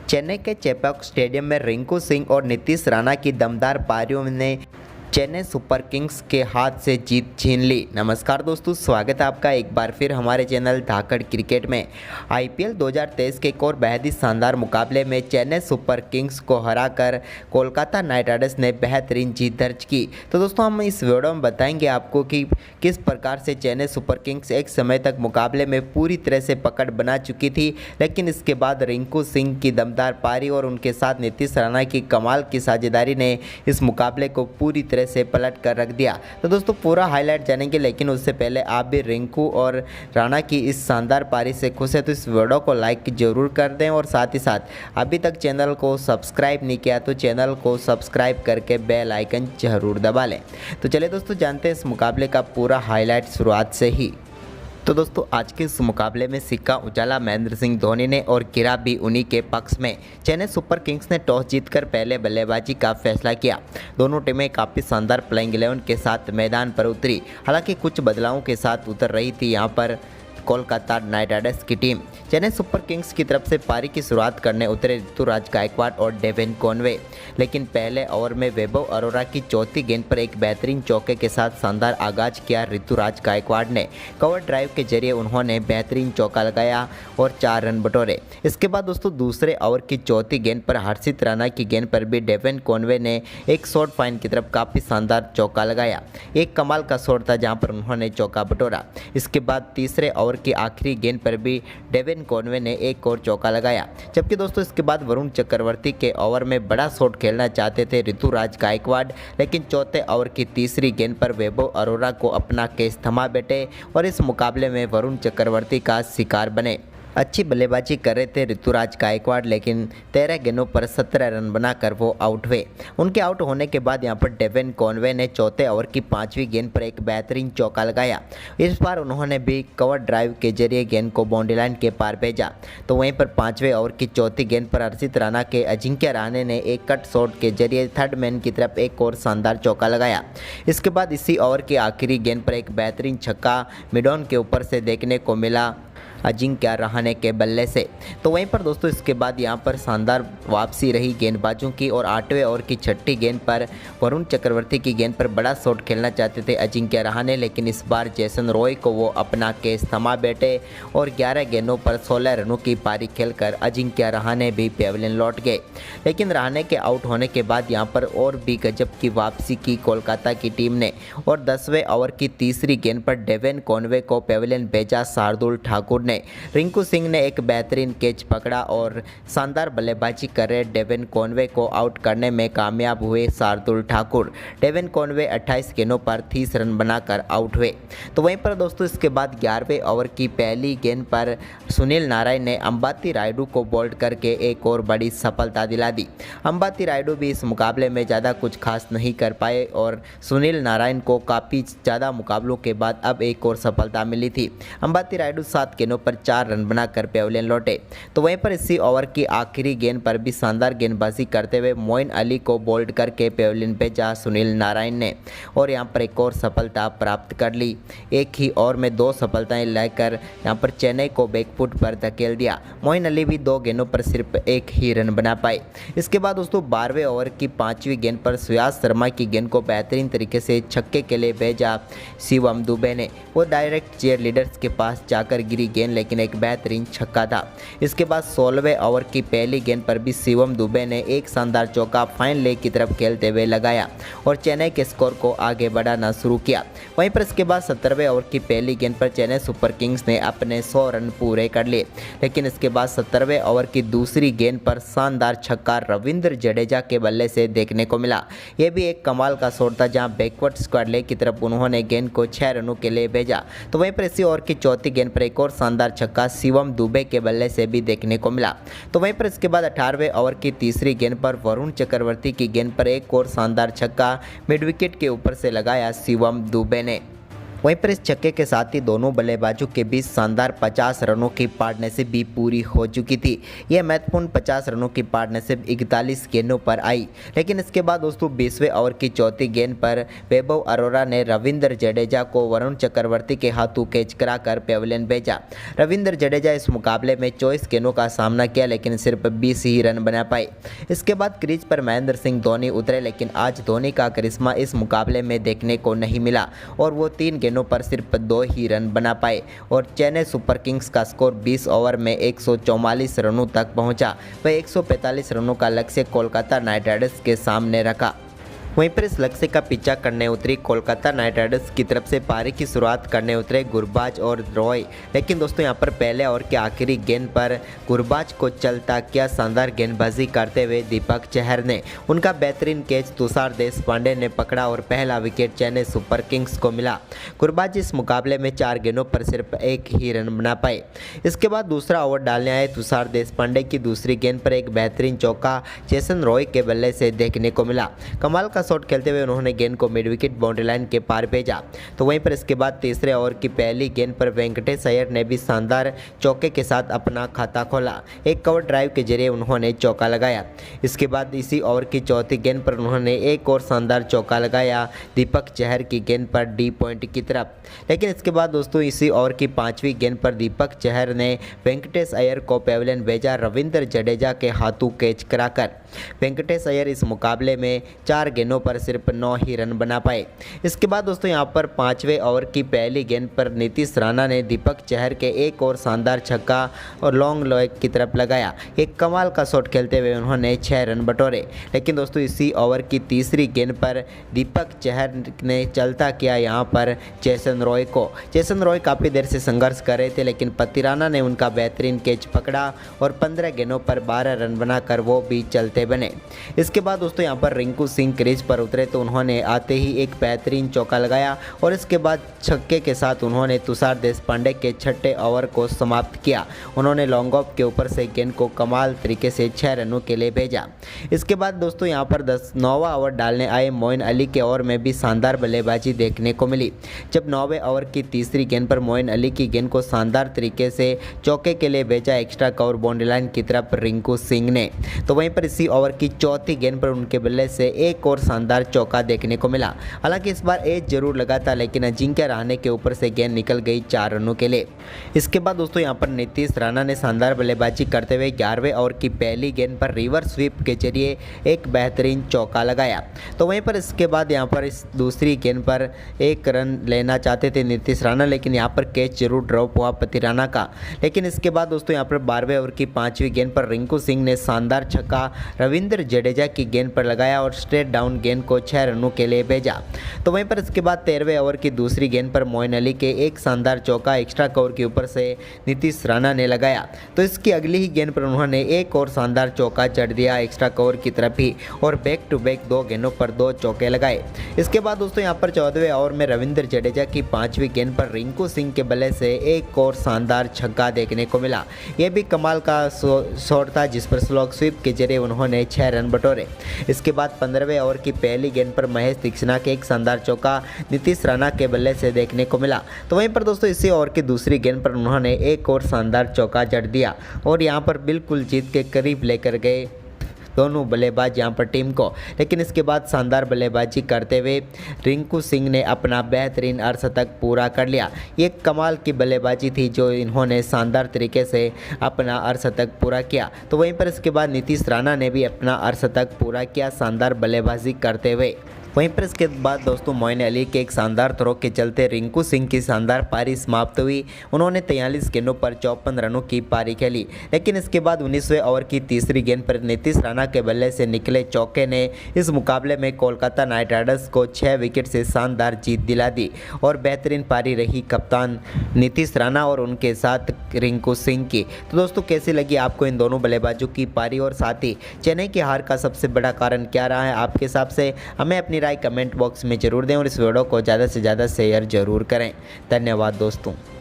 चेन्नई के चेपॉक स्टेडियम में रिंकू सिंह और नीतीश राणा की दमदार पारियों ने चेन्नई सुपर किंग्स के हाथ से जीत छीन ली। नमस्कार दोस्तों, स्वागत है आपका एक बार फिर हमारे चैनल धाकड़ क्रिकेट में। आईपीएल 2023 के एक और बेहद ही शानदार मुकाबले में चेन्नई सुपर किंग्स को हराकर कोलकाता नाइट राइडर्स ने बेहतरीन जीत दर्ज की। तो दोस्तों हम इस वीडियो में बताएंगे आपको कि किस प्रकार से चेन्नई सुपर किंग्स एक समय तक मुकाबले में पूरी तरह से पकड़ बना चुकी थी, लेकिन इसके बाद रिंकू सिंह की दमदार पारी और उनके साथ नीतीश राणा की कमाल की साझेदारी ने इस मुकाबले को पूरी तरह से पलट कर रख दिया। तो दोस्तों पूरा हाईलाइट जानेंगे, लेकिन उससे पहले आप भी रिंकू और राणा की इस शानदार पारी से खुश है तो इस वीडियो को लाइक जरूर कर दें और साथ ही साथ अभी तक चैनल को सब्सक्राइब नहीं किया तो चैनल को सब्सक्राइब करके बेल आइकन जरूर दबा लें। तो चलिए दोस्तों जानते हैं इस मुकाबले का पूरा हाईलाइट शुरुआत से ही। तो दोस्तों आज के इस मुकाबले में सिक्का उछाला महेंद्र सिंह धोनी ने और गिरा भी उन्हीं के पक्ष में। चेन्नई सुपर किंग्स ने टॉस जीतकर पहले बल्लेबाजी का फैसला किया। दोनों टीमें काफ़ी शानदार प्लेइंग 11 के साथ मैदान पर उतरी। हालांकि कुछ बदलावों के साथ उतर रही थी यहाँ पर कोलकाता नाइट राइडर्स की टीम। चेन्नई सुपर किंग्स की तरफ से पारी की शुरुआत करने उतरे ऋतुराज गायकवाड़ और डेविन कॉनवे, लेकिन पहले ओवर में वैभव अरोरा की चौथी गेंद पर एक बेहतरीन चौके के साथ शानदार आगाज किया ऋतुराज गायकवाड़ ने। कवर ड्राइव के जरिए उन्होंने बेहतरीन चौका लगाया और 4 रन बटोरे। इसके बाद दोस्तों दूसरे ओवर की चौथी गेंद पर हर्षित राणा की गेंद पर भी डेविन कॉनवे ने एक शॉर्ट फाइन की तरफ काफ़ी शानदार चौका लगाया। एक कमाल का शॉट था जहां पर उन्होंने चौका बटोरा। इसके बाद तीसरे ओवर की आखिरी गेंद पर भी डेविन कॉनवे ने एक और चौका लगाया। जबकि दोस्तों इसके बाद वरुण चक्रवर्ती के ओवर में बड़ा शॉट खेलना चाहते थे ऋतुराज गायकवाड़, लेकिन चौथे ओवर की तीसरी गेंद पर वैभव अरोरा को अपना केस थमा बैठे और इस मुकाबले में वरुण चक्रवर्ती का शिकार बने। अच्छी बल्लेबाजी कर रहे थे ऋतुराज गायकवाड़, लेकिन 13 गेंदों पर 17 रन बनाकर वो आउट हुए। उनके आउट होने के बाद यहां पर डेविन कॉनवे ने चौथे ओवर की 5वीं गेंद पर एक बेहतरीन चौका लगाया। इस बार उन्होंने भी कवर ड्राइव के जरिए गेंद को बाउंड्री लाइन के पार भेजा। तो वहीं पर 5वें ओवर की चौथी गेंद पर हर्षित राणा के अजिंक्य रहाणे ने एक कट शॉट के जरिए थर्ड मैन की तरफ एक और शानदार चौका लगाया। इसके बाद इसी ओवर की आखिरी गेंद पर एक बेहतरीन छक्का मिडॉन के ऊपर से देखने को मिला अजिंक्य रहाणे के बल्ले से। तो वहीं पर दोस्तों इसके बाद यहां पर शानदार वापसी रही गेंदबाजों की और 8वें ओवर की छठी गेंद पर वरुण चक्रवर्ती की गेंद पर बड़ा शॉट खेलना चाहते थे अजिंक्य रहाणे, लेकिन इस बार जेसन रॉय को वो अपना केस थमा बैठे और 11 गेंदों पर 16 रनों की पारी खेलकर अजिंक्य रहाणे भी पेविलियन लौट गए। लेकिन रहाणे के आउट होने के बाद यहाँ पर और भी गजब की वापसी की कोलकाता की टीम ने और 10वें ओवर की तीसरी गेंद पर डेविन कॉनवे को पेविलियन भेजा शार्दुल ठाकुर ने। रिंकू सिंह ने एक बेहतरीन कैच पकड़ा और शानदार बल्लेबाजी कर रहे डेविन कॉनवे को आउट करने में कामयाब हुए शार्दुल ठाकुर। डेविन कॉनवे 28 गेंदों पर 30 रन बनाकर आउट हुए। तो वहीं पर दोस्तों इसके बाद 11वें ओवर की पहली गेंद पर सुनील नारायण ने अंबाती रायडू को बोल्ड करके एक और बड़ी सफलता दिला दी। अंबाती रायडू भी इस मुकाबले में ज़्यादा कुछ खास नहीं कर पाए और सुनील नारायण को काफ़ी ज़्यादा मुकाबलों के बाद अब एक और सफलता मिली थी। अंबाती रायडू 7 गेंदों पर 4 रन बनाकर पेविलियन लौटे। तो वहीं पर इसी ओवर की आखिरी गेंद पर भी शानदार गेंदबाजी करते हुए मोइन अली को बोल्ड करके पेविलियन भेजा सुनील नारायण ने और यहां पर एक और सफलता प्राप्त कर ली। एक ही ओवर में 2 सफलताएं लेकर यहां पर चेन्नई को बैकफुट पर धकेल दिया। मोइन अली भी 2 गेंदों पर सिर्फ 1 ही रन बना पाए। इसके बाद दोस्तों 12वें ओवर की 5वीं गेंद पर सुयास शर्मा की गेंद को बेहतरीन तरीके से छक्के के लिए भेजा शिवम दुबे ने। वो डायरेक्ट चेयर लीडर्स के पास जाकर गिरी गेंद, लेकिन एक बेहतरीन छक्का था। इसके बाद 16वें ओवर की पहली गेंद पर भी शिवम दुबे ने एक शानदार चौका फाइन लेग की तरफ खेलते हुए लगाया और चेन्नई के स्कोर को आगे बढ़ाना शुरू किया। वहीं पर इसके बाद 17वें ओवर की पहली गेंद पर चेन्नई सुपर किंग्स ने अपने 100 रन पूरे कर लिए, लेकिन इसके बाद 17वें ओवर की दूसरी गेंद पर शानदार छक्का रविंद्र जडेजा के बल्ले से देखने को मिला। यह भी एक कमाल का शॉट था जहां बैकवर्ड स्क्वायर लेग की तरफ उन्होंने गेंद को 6 रनों के लिए भेजा। तो वहीं पर इसी ओवर की चौथी गेंद पर एक और शानदार छक्का शिवम दुबे के बल्ले से भी देखने को मिला। तो वहीं पर इसके बाद 18वें ओवर की तीसरी गेंद पर वरुण चक्रवर्ती की गेंद पर एक और शानदार छक्का मिड विकेट के ऊपर से लगाया शिवम दुबे ने। वहीं पर इस छक्के के साथ ही दोनों बल्लेबाजों के बीच शानदार 50 रनों की पार्टनरशिप भी पूरी हो चुकी थी। यह महत्वपूर्ण 50 रनों की पार्टनरशिप 41 गेंदों पर आई, लेकिन इसके बाद दोस्तों 20वें ओवर की चौथी गेंद पर वैभव अरोरा ने रविंद्र जडेजा को वरुण चक्रवर्ती के हाथों कैच कराकर पेविलियन भेजा। रविंद्र जडेजा इस मुकाबले में 24 गेंदों का सामना किया, लेकिन सिर्फ 20 ही रन बना पाए। इसके बाद क्रीज पर महेंद्र सिंह धोनी उतरे, लेकिन आज धोनी का करिश्मा इस मुकाबले में देखने को नहीं मिला और वो 3 गेंदों पर सिर्फ 2 ही रन बना पाए और चेन्नई सुपर किंग्स का स्कोर 20 ओवर में 144 रनों तक पहुंचा। वह 145 रनों का लक्ष्य कोलकाता नाइट राइडर्स के सामने रखा। वहीं पर इस लक्ष्य का पीछा करने उतरी कोलकाता नाइट राइडर्स की तरफ से पारी की शुरुआत करने उतरे गुरबाज और रॉय, लेकिन दोस्तों यहां पर पहले ओवर के आखिरी गेंद पर गुरबाज को चलता किया शानदार गेंदबाजी करते हुए दीपक चहर ने उनका बेहतरीन कैच तुषार देशपांडे ने पकड़ा और पहला विकेट चेन्नई सुपर किंग्स को मिला। गुरबाज इस मुकाबले में 4 गेंदों पर सिर्फ 1 ही रन बना पाए। इसके बाद दूसरा ओवर डालने आए तुषार देशपांडे की दूसरी गेंद पर एक बेहतरीन चौका जेसन रॉय के बल्ले से देखने को मिला। कमाल का शॉट खेलते हुए उन्होंने गेंद को मिड विकेट बाउंड्री लाइन के पार भेजा। तो वहीं पर इसके बाद तीसरे ओवर की पहली गेंद पर वेंकटेश अय्यर ने भी शानदार चौके के साथ अपना खाता खोला। एक कवर ड्राइव के जरिए उन्होंने चौका लगाया। इसके बाद इसी ओवर की चौथी गेंद पर उन्होंने एक और शानदार चौका लगाया दीपक चहर की गेंद पर डी पॉइंट की तरफ। लेकिन इसके बाद दोस्तों इसी ओवर की 5वीं गेंद पर दीपक चहर ने वेंकटेश अय्यर को पेविलियन भेजा रविंद्र जडेजा के हाथों कैच कराकर। वेंकटेश अय्यर इस मुकाबले में 4 गेंदों पर सिर्फ 9 ही रन बना पाए। इसके बाद दोस्तों यहां पर 5वें ओवर की पहली गेंद पर नीतीश राणा ने दीपक चहर के एक और शानदार छक्का और लॉन्ग लेग की तरफ लगाया। एक कमाल का शॉट खेलते हुए उन्होंने 6 रन बटोरे। लेकिन दोस्तों इसी ओवर की तीसरी गेंद पर दीपक चहर ने चलता किया यहां पर जेसन रॉय को। जेसन रॉय काफ़ी देर से संघर्ष कर रहे थे, लेकिन पतिराना ने उनका बेहतरीन कैच पकड़ा और 15 गेंदों पर 12 रन बनाकर वो भी चलते बने। इसके बाद दोस्तों यहां पर रिंकू सिंह क्रीज पर उतरे तो उन्होंने आते ही एक बेहतरीन चौका लगाया और इसके बाद छक्के के साथ उन्होंने तुषार देशपांडे के 6ठे ओवर को समाप्त किया। उन्होंने लॉन्ग ऑफ के ऊपर से गेंद को कमाल तरीके से 6 रनों के लिए भेजा। इसके बाद दोस्तों यहां पर 9वां ओवर डालने आए मोइन अली के ओवर में भी शानदार बल्लेबाजी देखने को मिली। जब 9वें ओवर की तीसरी गेंद पर मोइन अली की गेंद को शानदार तरीके से चौके के लिए भेजा एक्स्ट्रा कवर बाउंड्री लाइन की तरफ रिंकू सिंह ने। तो वहीं पर इसी ओवर की चौथी गेंद पर उनके बल्ले से एक और शानदार चौका देखने को मिला। हालांकि इस बार एज जरूर लगा था, लेकिन अजिंक्य रहाणे के ऊपर से गेंद निकल गई 4 रनों के लिए। इसके बाद दोस्तों यहां पर नीतीश राणा ने शानदार बल्लेबाजी करते हुए 11वें ओवर की पहली गेंद पर रिवर्स स्वीप के जरिए एक बेहतरीन चौका लगाया। तो वहीं पर इसके बाद यहां पर इस दूसरी गेंद पर 1 रन लेना चाहते थे नीतीश राणा, लेकिन यहां पर कैच जरूर ड्रॉप हुआ पतिराना का। लेकिन इसके बाद दोस्तों यहां पर 12वें ओवर की 5वीं गेंद पर रिंकू सिंह ने शानदार छक्का रविंद्र जडेजा की गेंद पर लगाया और स्ट्रेट डाउन गेंद को 6 रनों के लिए भेजा। तो वहीं पर इसके बाद 13वें ओवर की दूसरी गेंद पर मोइन अली के एक शानदार चौका एक्स्ट्रा कवर के ऊपर से नीतीश राणा ने लगाया। तो इसकी अगली ही गेंद पर उन्होंने एक और शानदार चौका चढ़ दिया एक्स्ट्रा कवर की तरफ ही और बैक टू बैक 2 गेंदों पर 2 चौके लगाए। इसके बाद दोस्तों यहां पर 14वें ओवर में रविंद्र जडेजा की 5वीं गेंद पर रिंकू सिंह के बल्ले से एक और शानदार छक्का देखने को मिला। यह भी कमाल का शॉट था जिस पर स्लॉग स्वीप के जरिए उन्होंने 6 रन बटोरे। इसके बाद 15वें ओवर की पहली गेंद पर महेश तीक्ष्णा के एक शानदार चौका नीतीश राणा के बल्ले से देखने को मिला। तो वहीं पर दोस्तों इसी ओवर की दूसरी गेंद पर उन्होंने एक और शानदार चौका जड़ दिया और यहां पर बिल्कुल जीत के करीब लेकर गए दोनों बल्लेबाज यहां पर टीम को। लेकिन इसके बाद शानदार बल्लेबाजी करते हुए रिंकू सिंह ने अपना बेहतरीन अर्धशतक पूरा कर लिया। ये कमाल की बल्लेबाजी थी जो इन्होंने शानदार तरीके से अपना अर्धशतक पूरा किया। तो वहीं पर इसके बाद नीतीश राणा ने भी अपना अर्धशतक पूरा किया शानदार बल्लेबाजी करते हुए। वहीं पर इसके बाद दोस्तों मोइन अली के एक शानदार थ्रो के चलते रिंकू सिंह की शानदार पारी समाप्त हुई। उन्होंने 43 गेंदों पर 54 रनों की पारी खेली। लेकिन इसके बाद 19वें ओवर की तीसरी गेंद पर नीतीश राणा के बल्ले से निकले चौके ने इस मुकाबले में कोलकाता नाइट राइडर्स को 6 विकेट से शानदार जीत दिला दी और बेहतरीन पारी रही कप्तान नीतीश राणा और उनके साथ रिंकू सिंह की। तो दोस्तों कैसी लगी आपको इन दोनों बल्लेबाजों की पारी और साथ ही चेन्नई की हार का सबसे बड़ा कारण क्या रहा है आपके हिसाब से, हमें अपनी राय कमेंट बॉक्स में जरूर दें और इस वीडियो को ज़्यादा से ज़्यादा शेयर जरूर करें। धन्यवाद दोस्तों।